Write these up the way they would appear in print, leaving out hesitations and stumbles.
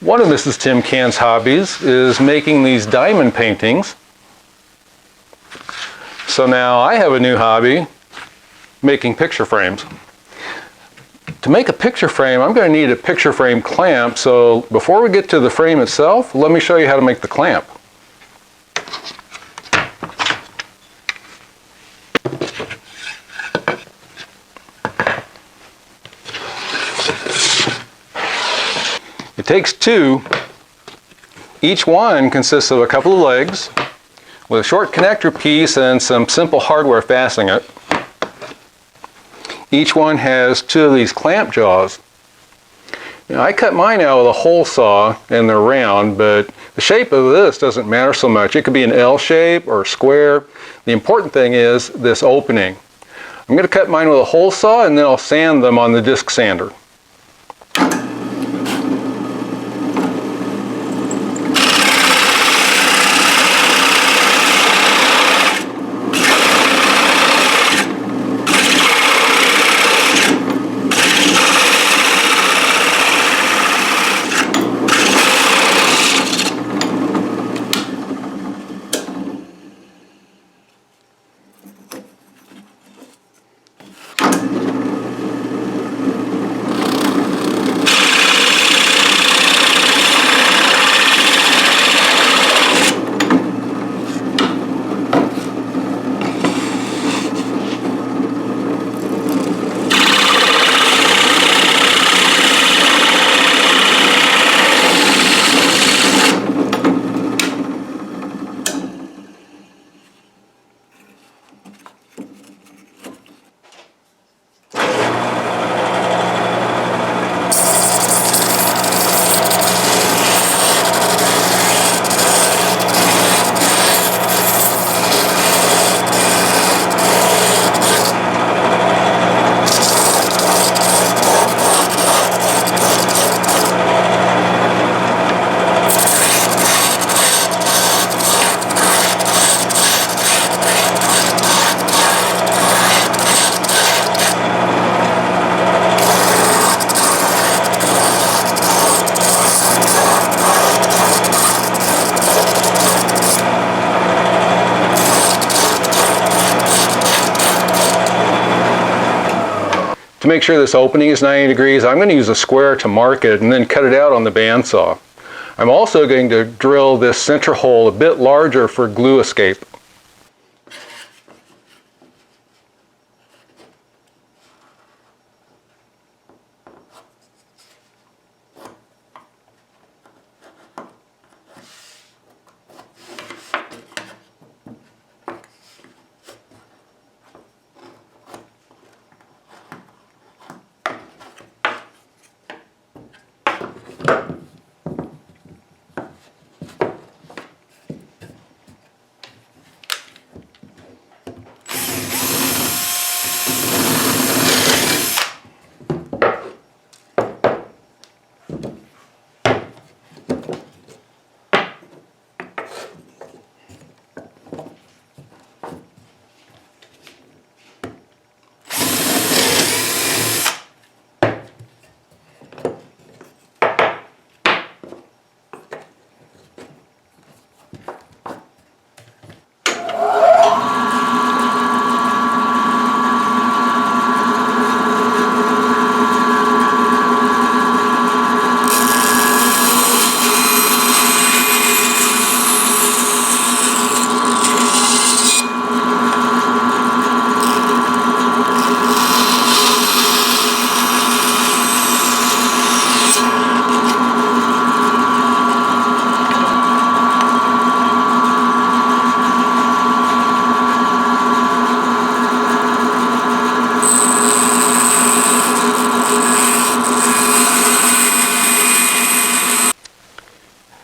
One of Mrs. TimCan's hobbies is making these diamond paintings. So now I have a new hobby, making picture frames. To make a picture frame, I'm going to need a picture frame clamp. So before we get to the frame itself, let me show you how to make the clamp. It takes two. Each one consists of a couple of legs with a short connector piece and some simple hardware fastening it. Each one has two of these clamp jaws. Now, I cut mine out with a hole saw and they're round, but the shape of this doesn't matter so much. It could be an L shape or a square. The important thing is this opening. I'm going to cut mine with a hole saw and then I'll sand them on the disc sander. To make sure this opening is 90 degrees, I'm going to use a square to mark it and then cut it out on the bandsaw. I'm also going to drill this center hole a bit larger for glue escape.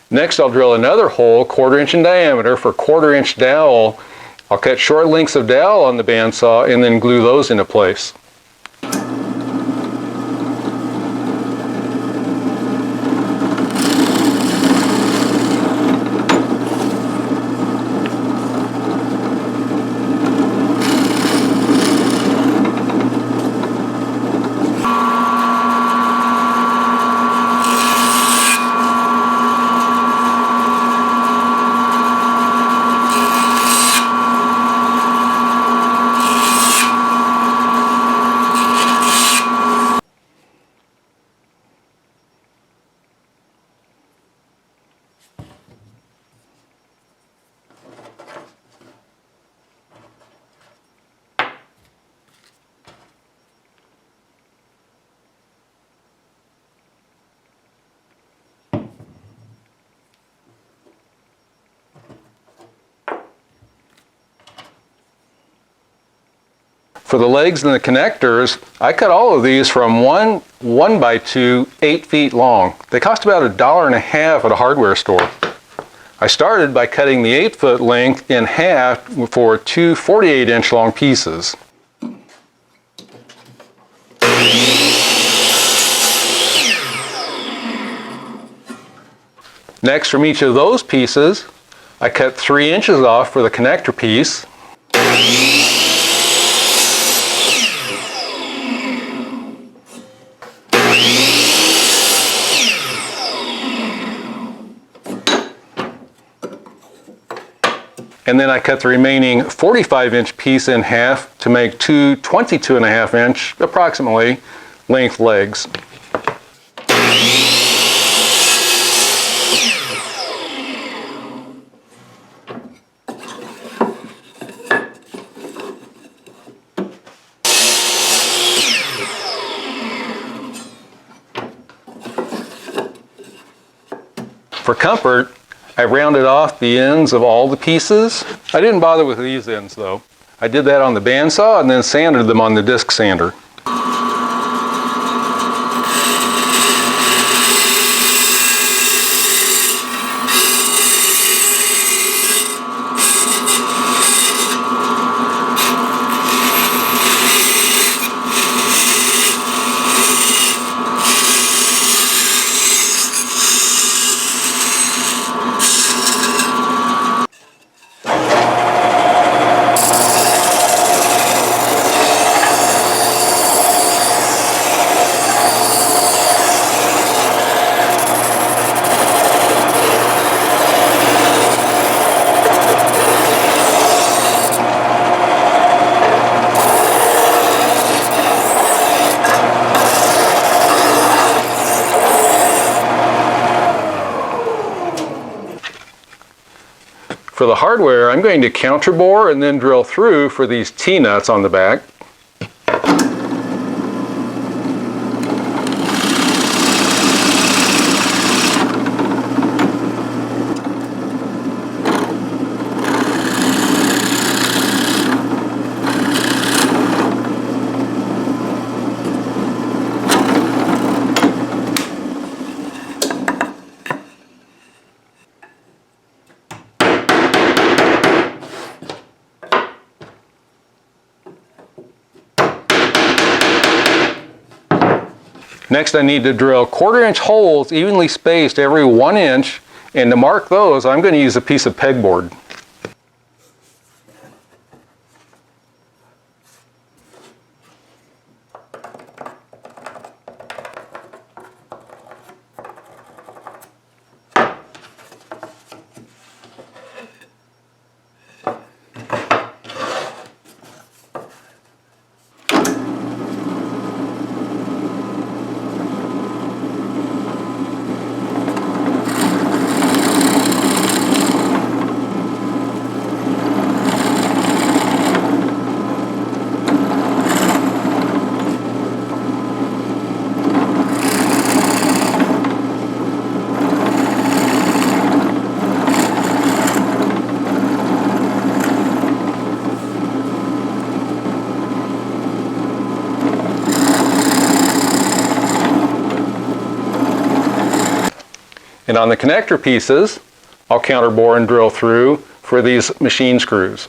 Next, I'll drill another hole 1/4 inch in diameter for 1/4 inch dowel. I'll cut short lengths of dowel on the bandsaw and then glue those into place. For the legs and the connectors, I cut all of these from 1x2, 8 feet long. They cost about $1.50 at a hardware store. I started by cutting the 8-foot length in half for two 48-inch long pieces. Next, from each of those pieces, I cut 3 inches off for the connector piece. And then I cut the remaining 45-inch piece in half to make two 22.5-inch, approximately, length legs. For comfort, I rounded off the ends of all the pieces. I didn't bother with these ends though. I did that on the bandsaw and then sanded them on the disc sander. For the hardware, I'm going to counterbore and then drill through for these T-nuts on the back. Next, I need to drill 1/4-inch holes evenly spaced every 1 inch, and to mark those, I'm going to use a piece of pegboard. And on the connector pieces, I'll counterbore and drill through for these machine screws.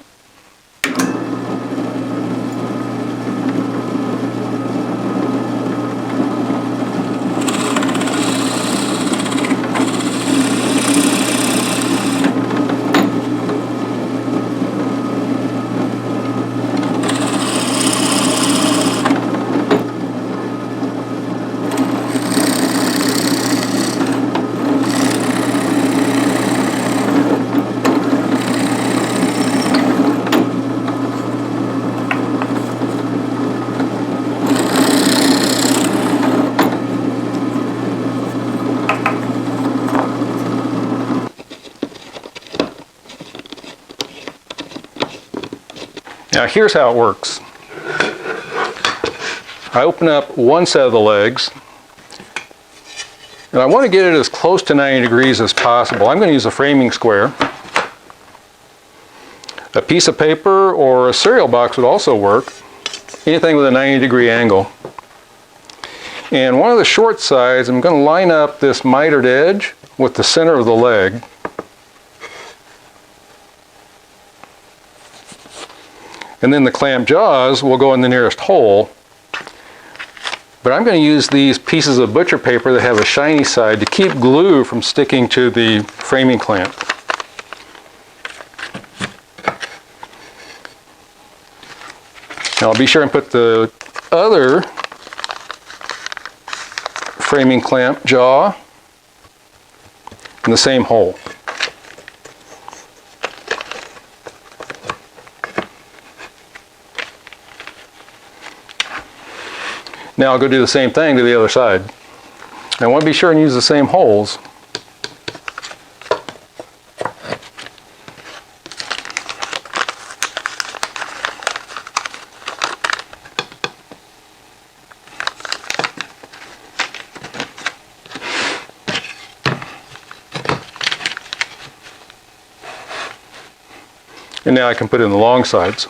Now here's how it works. I open up one set of the legs, and I want to get it as close to 90 degrees as possible. I'm going to use a framing square. A piece of paper or a cereal box would also work. anything with a 90-degree angle. And one of the short sides, I'm going to line up this mitered edge with the center of the leg. And then the clamp jaws will go in the nearest hole. But I'm going to use these pieces of butcher paper that have a shiny side to keep glue from sticking to the framing clamp. Now I'll be sure and put the other framing clamp jaw in the same hole. Now I'll go do the same thing to the other side. I want to be sure and use the same holes. And now I can put in the long sides.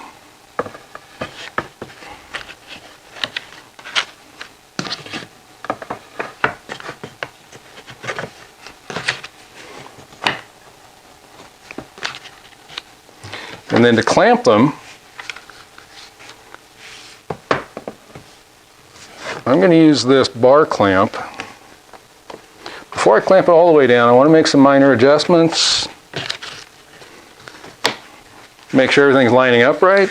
And then to clamp them, I'm going to use this bar clamp. Before I clamp it all the way down, I want to make some minor adjustments. Make sure everything's lining up right.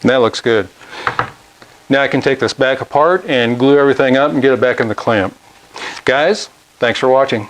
And that looks good. Now I can take this back apart and glue everything up and get it back in the clamp. Guys, thanks for watching.